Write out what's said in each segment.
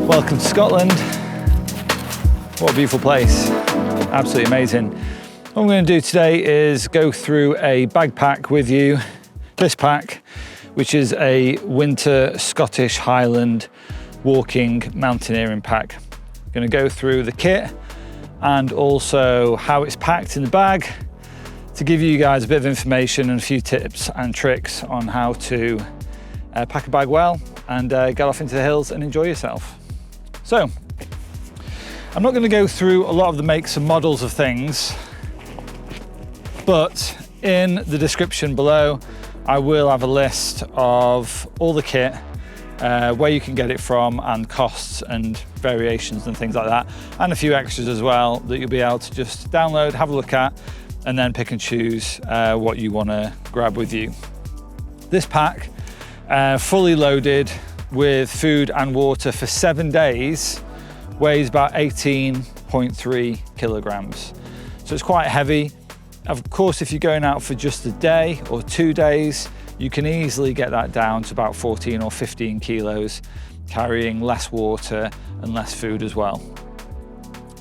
Welcome to Scotland. What a beautiful place. Absolutely amazing. What I'm going to do today is go through a bag pack with you. This pack, which is a winter Scottish Highland walking mountaineering pack. I'm going to go through the kit and also how it's packed in the bag to give you guys a bit of information and a few tips and tricks on how to pack a bag well and get off into the hills and enjoy yourself. So, I'm not going to go through a lot of the makes and models of things, but in the description below, I will have a list of all the kit, where you can get it from and costs and variations and things like that, and a few extras as well that you'll be able to just download, have a look at, and then pick and choose what you want to grab with you. This pack, fully loaded with food and water for 7 days, weighs about 18.3 kilograms. So it's quite heavy. Of course, if you're going out for just a day or 2 days, you can easily get that down to about 14 or 15 kilos, carrying less water and less food as well.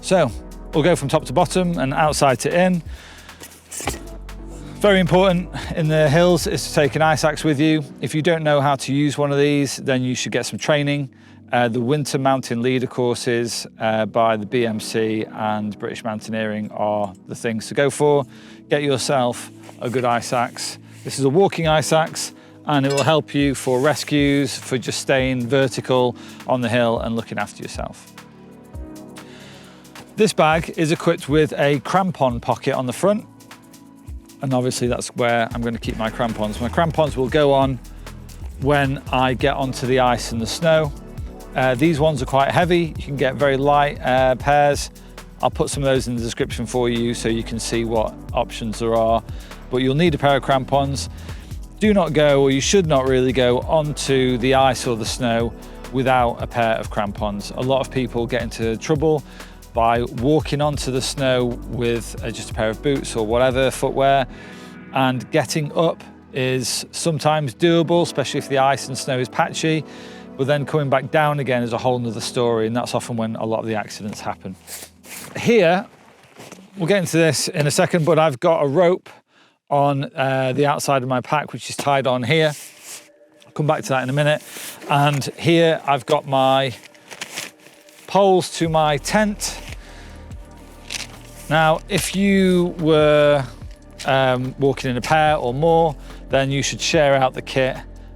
So we'll go from top to bottom and outside to in. Very important in the hills is to take an ice axe with you. If you don't know how to use one of these, then you should get some training. The winter mountain leader courses by the BMC and British Mountaineering are the things to go for. Get yourself a good ice axe. This is a walking ice axe, and it will help you for rescues, for just staying vertical on the hill and looking after yourself. This bag is equipped with a crampon pocket on the front, and obviously that's where I'm going to keep my crampons. My crampons will go on when I get onto the ice and the snow. These ones are quite heavy. You can get very light pairs. I'll put some of those in the description for you so you can see what options there are. But you'll need a pair of crampons. Do not go, or you should not really go, onto the ice or the snow without a pair of crampons. A lot of people get into trouble by walking onto the snow with just a pair of boots or whatever footwear, and getting up is sometimes doable, especially if the ice and snow is patchy, but then coming back down again is a whole nother story, and that's often when a lot of the accidents happen. Here, we'll get into this in a second, but I've got a rope on the outside of my pack, which is tied on here. I'll come back to that in a minute. And here I've got my poles to my tent. Now, if you were walking in a pair or more, then you should share out the kit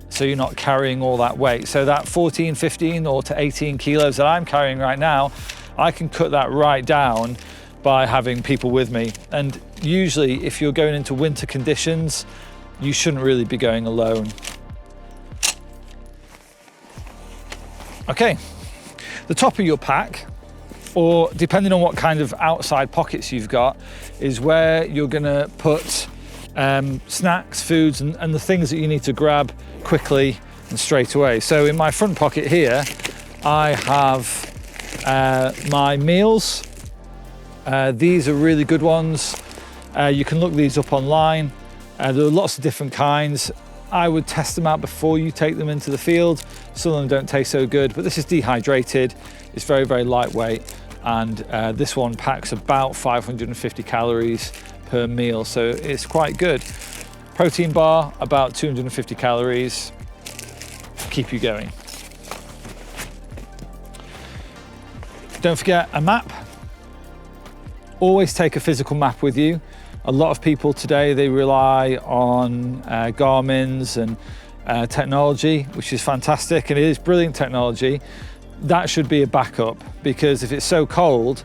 so you're not carrying all that weight. So that 14, 15 or to 18 kilos that I'm carrying right now, I can cut that right down by having people with me. And usually if you're going into winter conditions, you shouldn't really be going alone. Okay, the top of your pack, or depending on what kind of outside pockets you've got, is where you're gonna put snacks, foods, and the things that you need to grab quickly and straight away. So in my front pocket here, I have my meals. These are really good ones. You can look these up online. There are lots of different kinds. I would test them out before you take them into the field. Some of them don't taste so good, but this is dehydrated. It's very, very lightweight. And this one packs about 550 calories per meal, so it's quite good. Protein bar, about 250 calories, keep you going. Don't forget a map. Always take a physical map with you. A lot of people today, they rely on Garmin's and technology, which is fantastic, and it is brilliant technology. That should be a backup, because if it's so cold,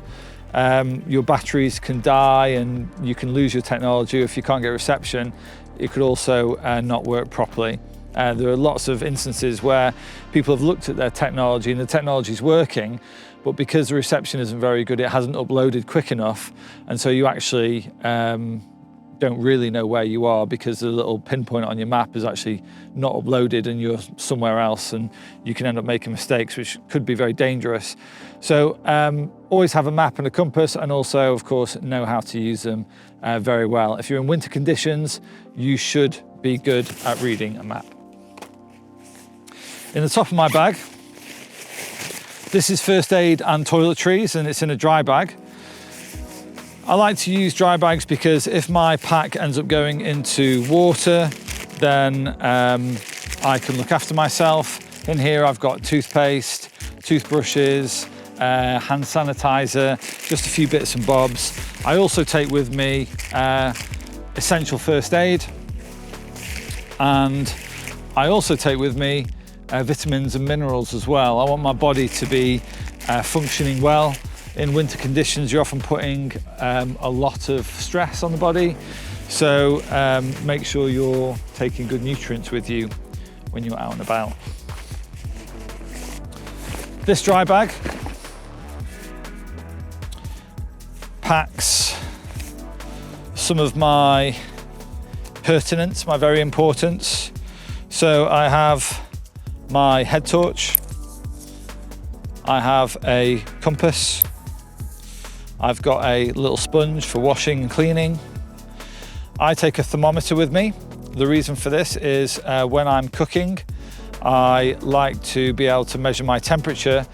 your batteries can die and you can lose your technology. If you can't get reception, it could also not work properly. There are lots of instances where people have looked at their technology and the technology is working, but because the reception isn't very good, it hasn't uploaded quick enough, and so you actually don't really know where you are, because the little pinpoint on your map is actually not uploaded and you're somewhere else, and you can end up making mistakes, which could be very dangerous. So always have a map and a compass, and also, of course, know how to use them very well. If you're in winter conditions, you should be good at reading a map. In the top of my bag, This is first aid and toiletries, and it's in a dry bag. I like to use dry bags because if my pack ends up going into water, then I can look after myself. In here I've got toothpaste, toothbrushes, hand sanitizer, just a few bits and bobs. I also take with me essential first aid, and I also take with me vitamins and minerals as well. I want my body to be functioning well. In winter conditions, you're often putting a lot of stress on the body, so make sure you're taking good nutrients with you when you're out and about. This dry bag packs some of my pertinence, my very importance. So I have my head torch, I have a compass, I've got a little sponge for washing and cleaning. I take a thermometer with me. The reason for this is when I'm cooking, I like to be able to measure my temperature,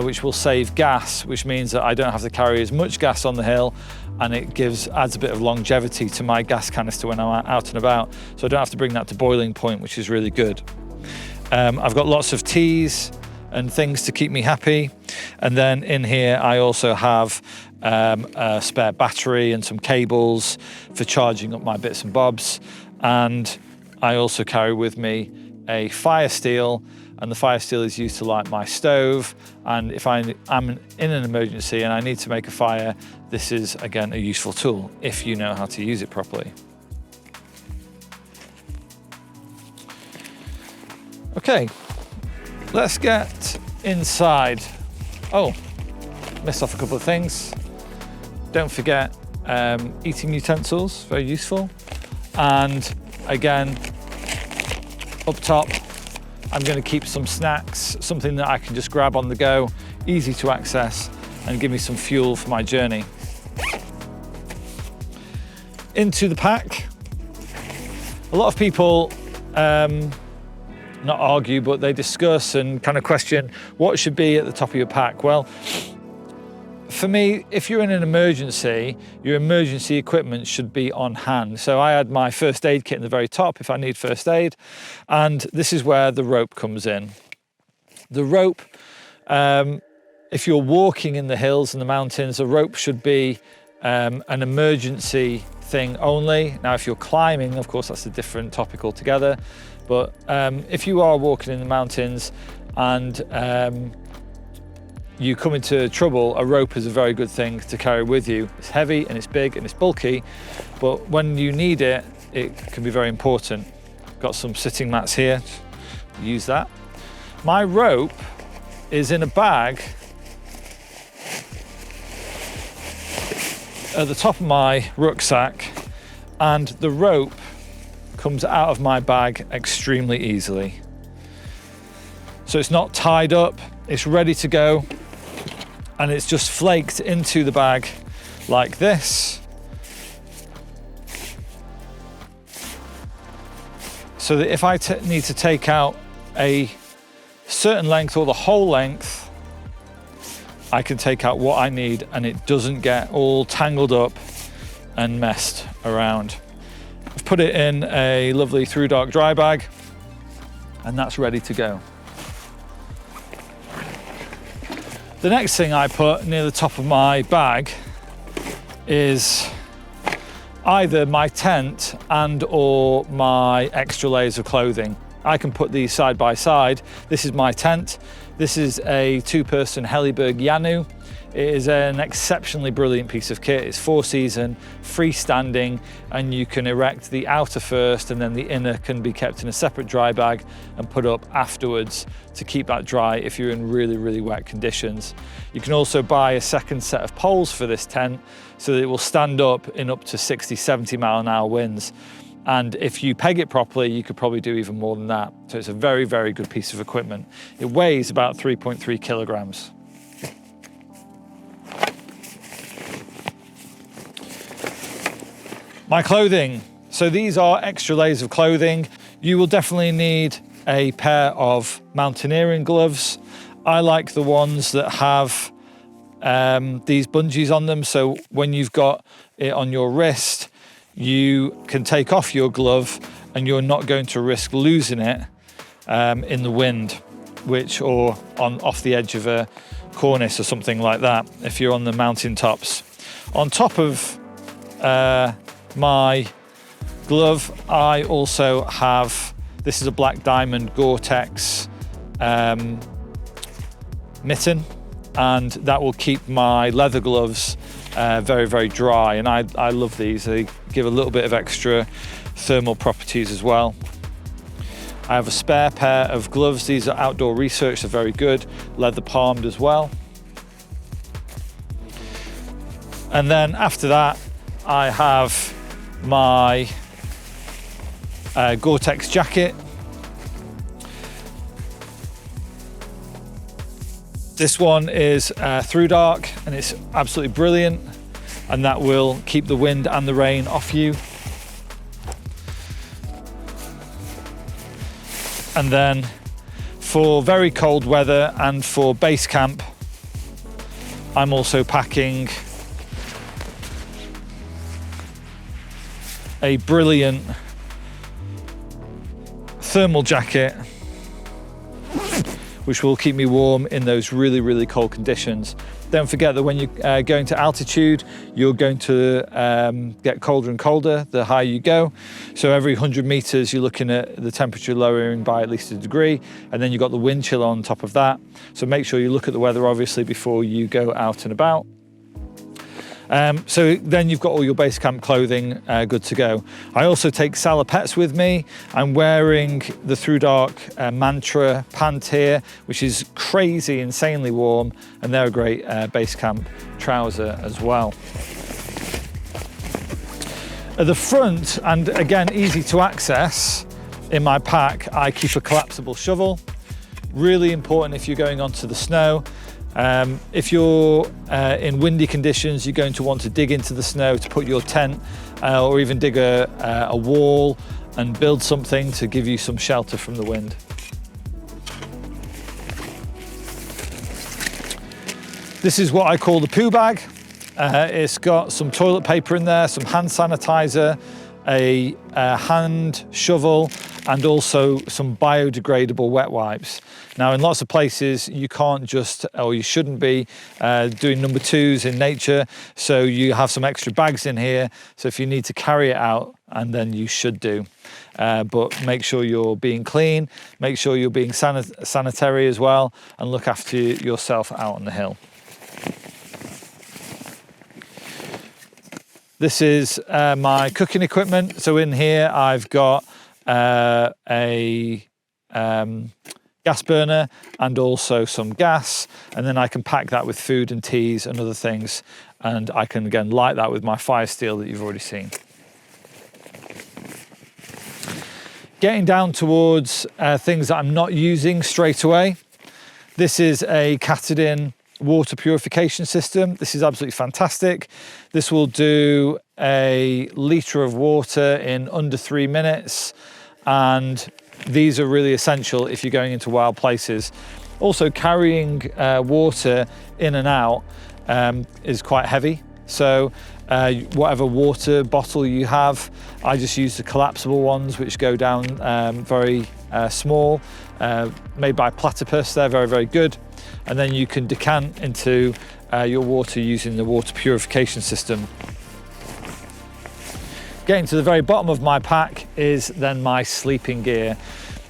which will save gas, which means that I don't have to carry as much gas on the hill, and it adds a bit of longevity to my gas canister when I'm out and about. So I don't have to bring that to boiling point, which is really good. I've got lots of teas and things to keep me happy. And then in here, I also have a spare battery and some cables for charging up my bits and bobs. And I also carry with me a Firesteel, and the Firesteel is used to light my stove. And if I'm in an emergency and I need to make a fire, this is again a useful tool if you know how to use it properly. Okay, let's get inside. Oh, missed off a couple of things. Don't forget eating utensils, very useful. And again, up top, I'm going to keep some snacks, something that I can just grab on the go, easy to access, and give me some fuel for my journey. Into the pack. A lot of people not argue, but they discuss and kind of question what should be at the top of your pack. Well, for me, if you're in an emergency, your emergency equipment should be on hand. So I had my first aid kit in the very top if I need first aid, and this is where the rope comes in. The rope, if you're walking in the hills and the mountains, the rope should be an emergency thing only. Now, if you're climbing, of course, that's a different topic altogether. But if you are walking in the mountains and you come into trouble, a rope is a very good thing to carry with you. It's heavy and it's big and it's bulky, but when you need it, it can be very important. Got some sitting mats here, use that. My rope is in a bag at the top of my rucksack, and the rope comes out of my bag extremely easily. So it's not tied up, it's ready to go, and it's just flaked into the bag like this. So that if I need to take out a certain length or the whole length, I can take out what I need and it doesn't get all tangled up and messed around. I've put it in a lovely thrudark dry bag, and that's ready to go. The next thing I put near the top of my bag is either my tent and or my extra layers of clothing. I can put these side by side. This is my tent. This is a 2-person Helleberg Yanu. It is an exceptionally brilliant piece of kit. It's 4-season, freestanding, and you can erect the outer first, and then the inner can be kept in a separate dry bag and put up afterwards to keep that dry if you're in really, really wet conditions. You can also buy a second set of poles for this tent so that it will stand up in up to 60, 70 mile an hour winds. And if you peg it properly, you could probably do even more than that. So it's a very, very good piece of equipment. It weighs about 3.3 kilograms. My clothing. So these are extra layers of clothing. You will definitely need a pair of mountaineering gloves. I like the ones that have these bungees on them, so when you've got it on your wrist, you can take off your glove and you're not going to risk losing it in the wind, or off the edge of a cornice or something like that if you're on the mountain tops. On top of my glove, I also have, this is a Black Diamond Gore-Tex mitten, and that will keep my leather gloves very, very dry. And I love these. They give a little bit of extra thermal properties as well. I have a spare pair of gloves. These are Outdoor Research, they're very good, leather palmed as well. And then after that, I have my Gore-Tex jacket. This one is thrudark, and it's absolutely brilliant, and that will keep the wind and the rain off you. And then for very cold weather and for base camp, I'm also packing a brilliant thermal jacket, which will keep me warm in those really, really cold conditions. Don't forget that when you're going to altitude, you're going to get colder and colder the higher you go. So every 100 meters, you're looking at the temperature lowering by at least 1 degree, and then you've got the wind chill on top of that. So make sure you look at the weather, obviously, before you go out and about. So then you've got all your base camp clothing good to go. I also take salopettes with me. I'm wearing the thrudark Mantra pant here, which is crazy, insanely warm, and they're a great base camp trouser as well. At the front, and again easy to access, in my pack I keep a collapsible shovel. Really important if you're going onto the snow. If you're in windy conditions, you're going to want to dig into the snow to put your tent or even dig a wall and build something to give you some shelter from the wind. This is what I call the poo bag. It's got some toilet paper in there, some hand sanitizer, a hand shovel, and also some biodegradable wet wipes. Now, in lots of places, you can't just, or you shouldn't be doing number twos in nature, so you have some extra bags in here, so if you need to carry it out, and then you should do. But make sure you're being clean, make sure you're being sanitary as well, and look after yourself out on the hill. This is my cooking equipment. So in here, I've got a gas burner and also some gas, and then I can pack that with food and teas and other things, and I can again light that with my Firesteel that you've already seen. Getting down towards things that I'm not using straight away. This is a Katadyn water purification system. This is absolutely fantastic. This will do a litre of water in under 3 minutes, and these are really essential if you're going into wild places. Also, carrying water in and out is quite heavy, so whatever water bottle you have, I just use the collapsible ones which go down very small, made by Platypus. They're very, very good. And then you can decant into your water using the water purification system. Getting to the very bottom of my pack is then my sleeping gear.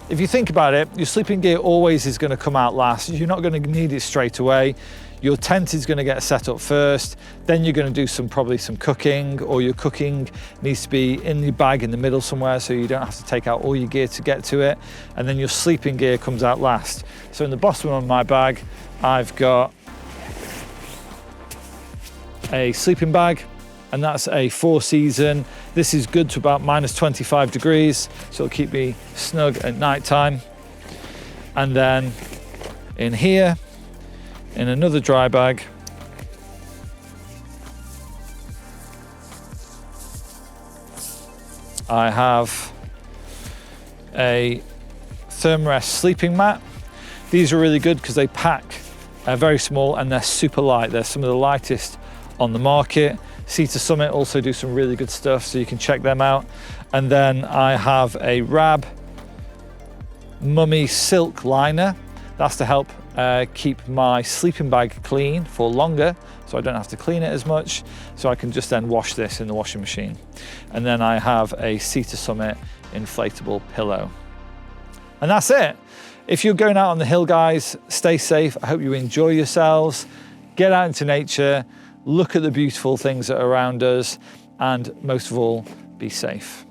If you think about it, your sleeping gear always is going to come out last. You're not going to need it straight away. Your tent is going to get set up first, then you're going to do probably some cooking, or your cooking needs to be in your bag in the middle somewhere so you don't have to take out all your gear to get to it, and then your sleeping gear comes out last. So in the bottom of my bag, I've got a sleeping bag, and that's a 4-season. This is good to about -25 degrees, so it'll keep me snug at night time. And then in here, in another dry bag, I have a Thermarest sleeping mat. These are really good because they pack very small and they're super light. They're some of the lightest on the market. Sea to Summit also do some really good stuff, so you can check them out. And then I have a Rab Mummy Silk Liner. That's to help keep my sleeping bag clean for longer, so I don't have to clean it as much, so I can just then wash this in the washing machine. And then I have a Sea to Summit inflatable pillow. And that's it. If you're going out on the hill, guys, stay safe. I hope you enjoy yourselves. Get out into nature, look at the beautiful things that are around us, and most of all, be safe.